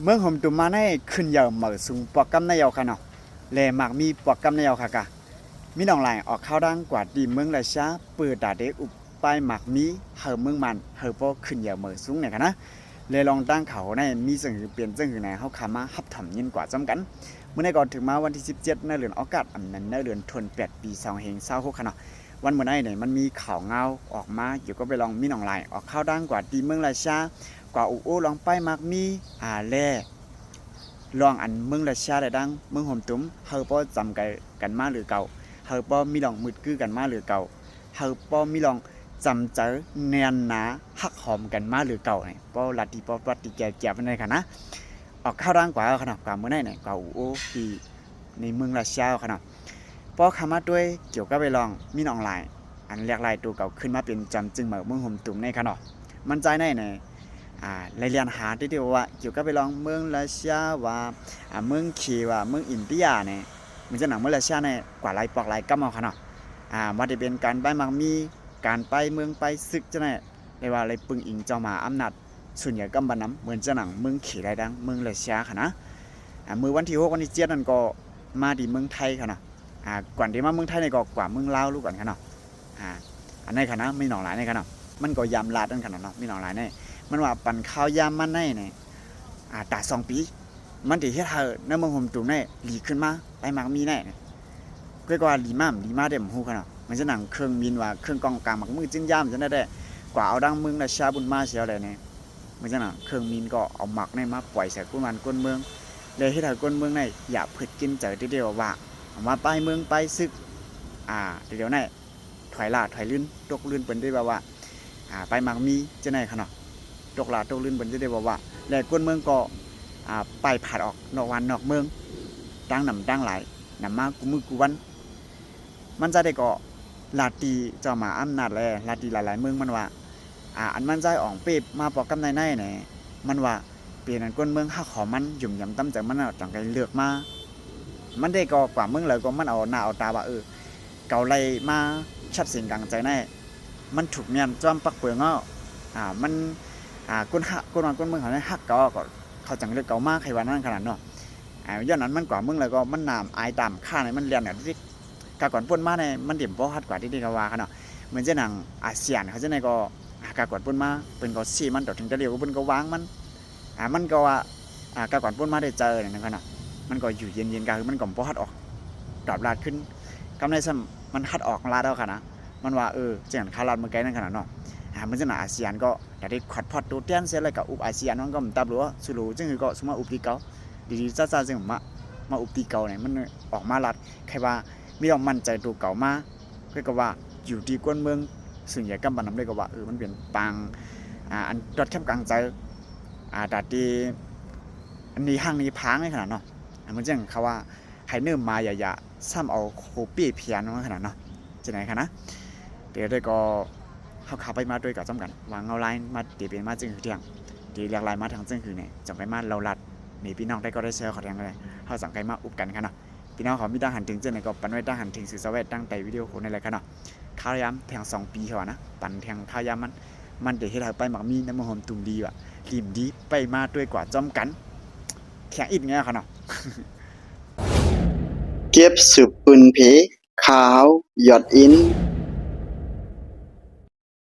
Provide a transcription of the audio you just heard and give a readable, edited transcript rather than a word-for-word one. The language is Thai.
เมืองผมตุมาในขึ้นยาวเหมือสูงปอกกำในยาวค่ะเนาะแลมักมีปอกกำในยาวค่ะกะมีน้องหลายออกข้าวดังกว่าดีเมืองราชาเปิดตาเด็กอุปไปหมักมีเฮอเมืองมันเฮอพอขึ้นยาวเหมือสูงเนี่ยค่ะนะเลยลองตั้งเขาในมีสิ่งหือเปลี่ยนสิ่งหือไหนเฮาขามาฮับถ่ำยินกว่าจำกันเมื่อในก่อนถึงมาวันที่17ในเดือนอากาศอันนั้นในเดือนธันวาคมปี2526ค่ะเนาะวันเมื่อไหร่เนี่ยมันมีข่าวเงาออกมาอยู่ก็ไปลองมีน้องหลายออกข้าวดังกว่าดีเมืองราชากว่าอูลองไปมักมีแลลองอันเมืองราชาได้ดังเมืองห่มตุ้มเฮาป้อจำกันมาหรือเก่าเฮาป้อมีลองมืดกื้อกันมาหรือเก่าเฮาป้อมีลองจำเจอแนนหนาฮักหอมกันมาหรือเก่าเนี่ยป้อลัดดีป้อปัดดีแก่ๆเป็นไงค่ะนะออกข้าวร่างกว่าขนาดกว่าเมื่อไหร่เนี่ยกว่าอูปีในเมืองราชาขนาดป้อคำมาด้วยเกี่ยวกับไปลองมีน้องหลายอันแรกลายตัวเก่าขึ้นมาเป็นจำจึงเหมือนเมืองห่มตุ้มในขนาดมันใจในรายเรียนหาที่เดียวว่าเกี่ยวกับไปลองเมืองราชาว่าเมืองคีว่าเมืองอินเดียเนี่ยมันจะหนังเมืองราชาเนี่ยกว่าลายปอกลายกำเอาขนาดมาได้เป็นการไปมักมีการไปเมืองไปศึกจะเนี่ยเรียกว่าอะไรปึงอิงเจ้ามาอำนาจส่วนใหญ่กำบันน้ำเหมือนจะหนังเมืองขี่ไรดังเมืองราชาขนาดมือวันที่6วันที่7นั่นก็มาดีเมืองไทยขนาดก่อนที่มาเมืองไทยเนี่ยก็กว่าเมืองลาวรู้ก่อนขนาดอันนี้ขนาดไม่หนองหลายในขนาดมันก็ยำลาดนั่นขนาดเนาะไม่หนองหลายเนี่ยมันว่าปั่นข้าวยามมันในเนี่ยตา2 ปีมันถือเฮ็ดให้ในเมืองห่มตุงเนี่ยหลีขึ้นมาไปมักมีแน่ก็ว่าหลีมาเด้ฮู้ขนาดมันจะหนังเครื่องบินว่าเครื่องกองกลางมักมือจึงยามจะได้กว่าเอาดังเมืองราชาบุญมาเสียเลยเนี่ยมันจะหนังเครื่องบินก็เอาหมักในมาปล่อยใส่ก้นเมืองเลยเฮ็ดให้ก้นเมืองในอย่าผึดกินเจอเดียวว่าเอามาไปเมืองไปซึกเดี๋ยวนี้ถอยลื่นตกลื่นเปิ้นได้ว่าไปมักมีจะไหนขนาดตกลาตกลื่นบนจะได้บอกว่าแหล่กวนเมืองก็ไปผ่านออกนอกวันนอกเมืองตั้งหลายนำมากูมือกูวันมันจะได้ก็ลาตีเจ้ามาอำนาจแลลาตีหลายเมืองมันว่าอันมันใจอ่องเป๊บมาปอกกำในเนี่ยมันว่าเปลี่ยนอันกวนเมืองฮักขอมันหยุ่มยำตั้มจากมันจังไกเลือกมามันได้ก็กว่าเมืองเลยก็มันเอาหน้าเอาตาว่าเก่าไรมาชัดเสียงกลางใจแน่มันถูกเมียนจอมปักเปลืองมันก้นเมืองเขาเนี่ยฮักก็เขาจังเลือกเก่ามากใครวันนั้นขนาดเนาะย้อนนั้นมันกว่าเมืองเลยก็มันนามอายตามข้าในมันเรียนเนี่ยที่กาก่อนป่นมาในมันเดี่ยมเพราะฮัดกว่าที่กว่าขนาดเหมือนเจ้าหนังอาเซียนเขาจะในก็กาก่อนป่นมาเป็นก็ซีมันต่อถึงจะเรียกว่าเป็นก็วางมันก็ว่ากาก่อนป่นมาได้เจอเนี่ยขนาดมันก็อยู่เย็นกันคือมันก่อนเพราะฮัดออกดอบลาดขึ้นกำไรซ้ำมันฮัดออกลาดเอาขนาดมันว่าเจ้าหนังคาลาดเมื่อกี้นั่นขนาดเนาะมันจะหนาอาเซียนก็แต่ได้ขัดพอดตัวเตี้ยนเสียอะไรกับอุปอาเซียนมันก็มันตับหรือว่าสุรุจึงคือก็สมมติอุปตีเกาดีๆจ้าจึงมาอุปตีเกาเนี่ยมันออกมาลัดใครว่าไม่ต้องมั่นใจตัวเก่ามาก็ว่าอยู่ที่ก้นเมืองส่วนใหญ่กำบันน้ำได้ก็ว่ามันเปลี่ยนปังอันดอดแคบกลางใจแต่ดีอันนี้ห้างนี้พังในขนาดเนาะมันจึงเขาว่าให้เนิ่มมาอย่าซ้ำเอาโคปี้เพียนมาขนาดเนาะจะไหนคะนะเดี๋ยวได้ก็เขาขับไปมาด้วยกับจำกันวางเงาไลน์มาตีเป็นมาจึงคือเที่ยงตีเรียกไลน์มาทางจึงคือเนี่ยจังไปมาเราลัดมีพี่น้องได้ก็ได้เชื่อเขาแทงกันเลยเขาสั่งไก่มาอุบกันกันเนาะพี่น้องเขามีตั้งหันถึงเจ้าไหนก็ปันไว้ตั้งหันถึงสื่อสวัสดิ์ตั้งแต่วิดีโอโคในอะไรกันเนาะข้าวยำแทง2 ปีเขานะปั่นแทงข้าวยำมันเดี๋ยวให้เราไปหมักมีน้ำมันหอมตุ่มดีว่ะริมดีไปมาด้วยกว่าจอมกันแข็งอิดเงี้ยเขาเนาะเก็บสืบปืนเพขาวหยอดอิน